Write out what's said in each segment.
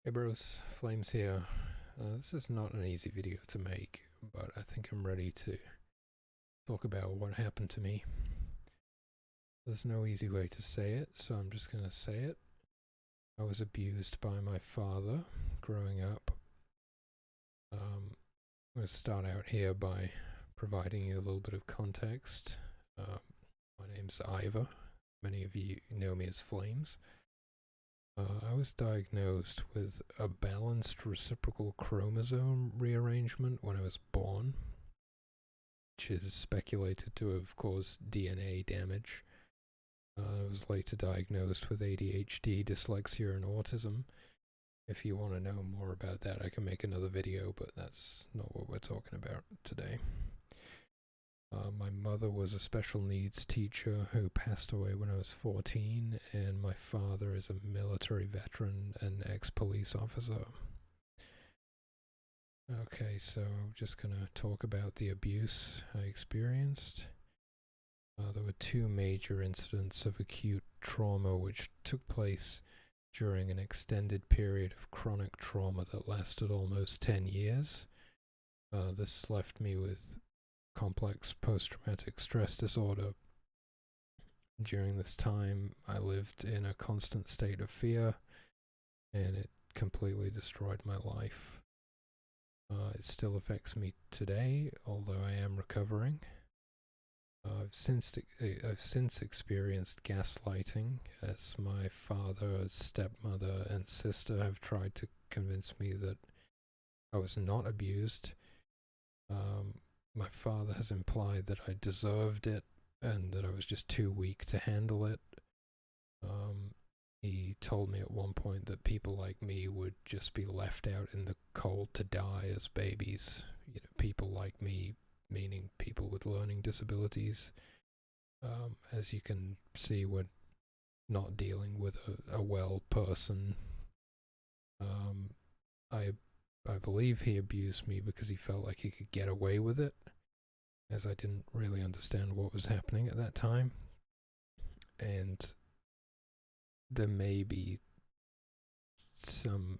Hey bros, Flames here. This is not an easy video to make, but I think I'm ready to talk about what happened to me. There's no easy way to say it, so I'm just gonna say it. I was abused by my father growing up. I'm gonna start out here by providing you a little bit of context. My name's Ivor. Many of you know me as Flames. I was diagnosed with a balanced reciprocal chromosome rearrangement when I was born, which is speculated to have caused DNA damage. I was later diagnosed with ADHD, dyslexia, and autism. If you want to know more about that, I can make another video, but that's not what we're talking about today. My mother was a special needs teacher who passed away when I was 14, and my father is a military veteran and ex-police officer. Okay, so I'm just going to talk about the abuse I experienced. There were two major incidents of acute trauma which took place during an extended period of chronic trauma that lasted almost 10 years. This left me with complex post-traumatic stress disorder. During this time, I lived in a constant state of fear, and it completely destroyed my life. It still affects me today, although I am recovering. I've since experienced gaslighting, as my father, stepmother, and sister have tried to convince me that I was not abused. My father has implied that I deserved it and that I was just too weak to handle it. He told me at one point that people like me would just be left out in the cold to die as babies. People like me, meaning people with learning disabilities. As you can see, we're not dealing with a well person. I believe he abused me because he felt like he could get away with it, as I didn't really understand what was happening at that time. And there may be some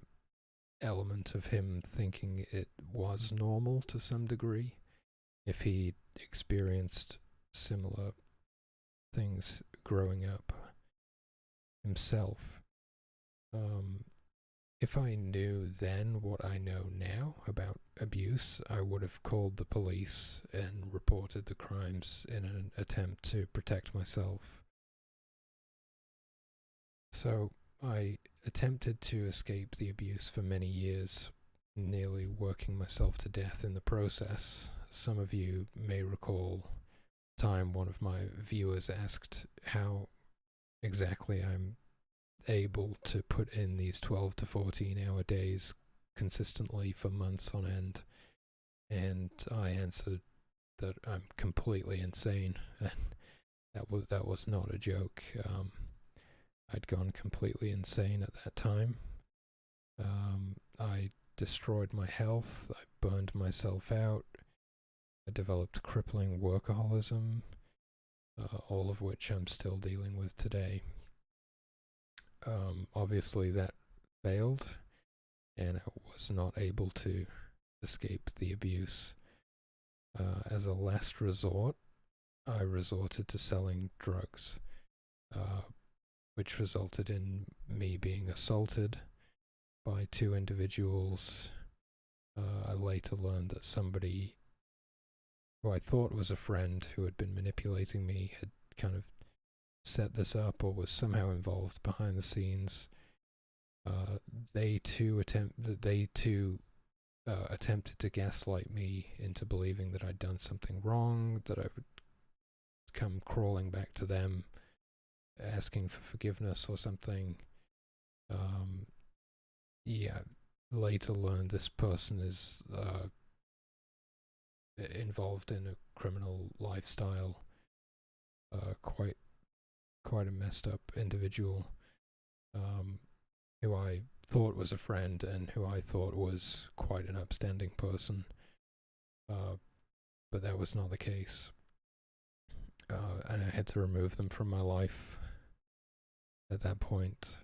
element of him thinking it was normal to some degree if he experienced similar things growing up himself. If I knew then what I know now about abuse, I would have called the police and reported the crimes in an attempt to protect myself. So I attempted to escape the abuse for many years, nearly working myself to death in the process. Some of you may recall a time one of my viewers asked how exactly I'm able to put in these 12 to 14-hour days consistently for months on end. And I answered that I'm completely insane, and that was not a joke. I'd gone completely insane at that time. I destroyed my health. I burned myself out. I developed crippling workaholism, all of which I'm still dealing with today. Obviously, that failed, and I was not able to escape the abuse. As a last resort, I resorted to selling drugs, which resulted in me being assaulted by two individuals. I later learned that somebody who I thought was a friend who had been manipulating me had kind of set this up or was somehow involved behind the scenes. They too attempted to gaslight me into believing that I'd done something wrong, that I would come crawling back to them asking for forgiveness or something. Yeah, later learned this person is involved in a criminal lifestyle, quite a messed up individual, who I thought was a friend and who I thought was quite an upstanding person, but that was not the case. And I had to remove them from my life at that point.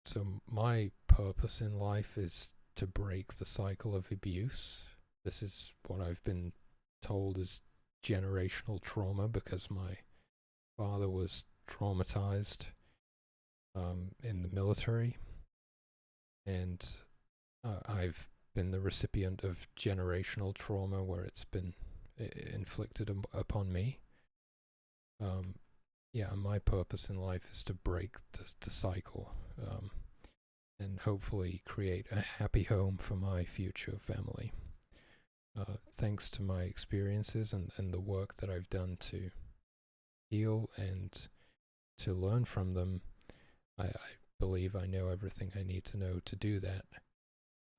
So my purpose in life is to break the cycle of abuse. This is what I've been told is generational trauma, because my father was traumatized in the military, and I've been the recipient of generational trauma where it's been inflicted upon me. Yeah, my purpose in life is to break the cycle, and hopefully create a happy home for my future family. Thanks to my experiences and the work that I've done to heal and to learn from them, I believe I know everything I need to know to do that.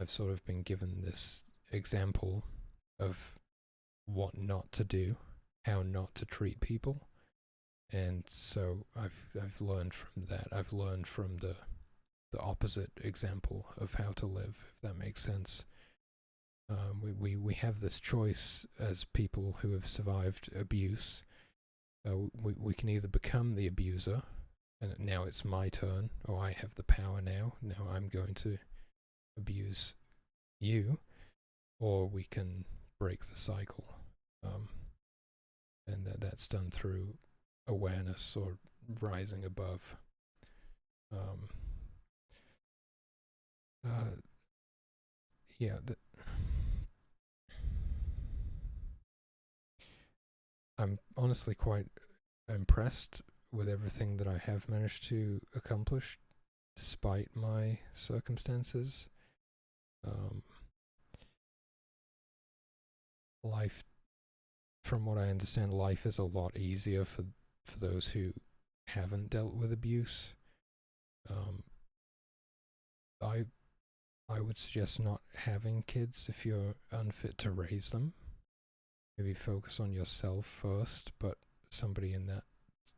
I've sort of been given this example of what not to do, how not to treat people, and so I've learned from that. I've learned from the opposite example of how to live, if that makes sense. We have this choice as people who have survived abuse. We can either become the abuser, and now it's my turn, or I have the power now I'm going to abuse you, or we can break the cycle. And that's done through awareness or rising above. Yeah, I'm honestly quite impressed with everything that I have managed to accomplish despite my circumstances. Life, from what I understand, life is a lot easier for those who haven't dealt with abuse. I would suggest not having kids if you're unfit to raise them. Maybe focus on yourself first, but somebody in that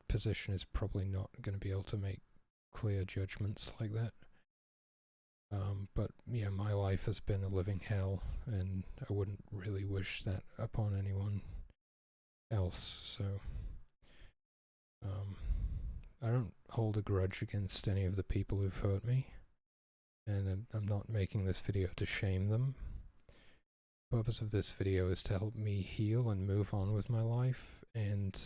position is probably not going to be able to make clear judgments like that. But yeah, my life has been a living hell, and I wouldn't really wish that upon anyone else. So I don't hold a grudge against any of the people who've hurt me, and I'm not making this video to shame them. The purpose of this video is to help me heal and move on with my life, and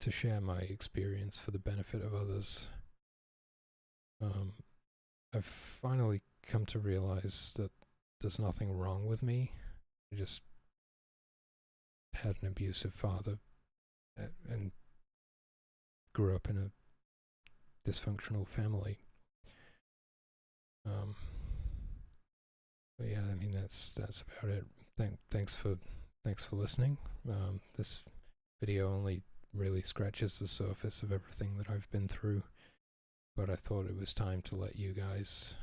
to share my experience for the benefit of others. I've finally come to realize that there's nothing wrong with me. I just had an abusive father and grew up in a dysfunctional family. But yeah, I mean that's about it. Thanks for listening. This video only really scratches the surface of everything that I've been through, but I thought it was time to let you guys,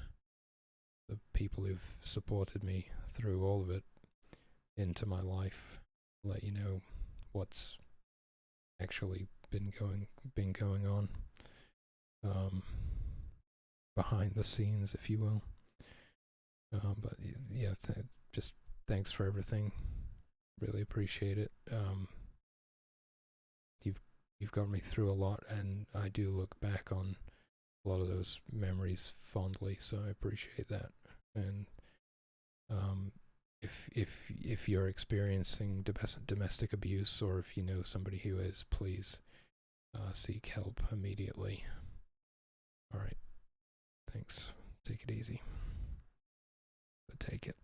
the people who've supported me through all of it, into my life, let you know what's actually been going on behind the scenes, if you will. But yeah, just thanks for everything. Really appreciate it. You've got me through a lot, and I do look back on a lot of those memories fondly, so I appreciate that. And if you're experiencing domestic abuse, or if you know somebody who is, please seek help immediately. All right, thanks. Take it easy, but take it.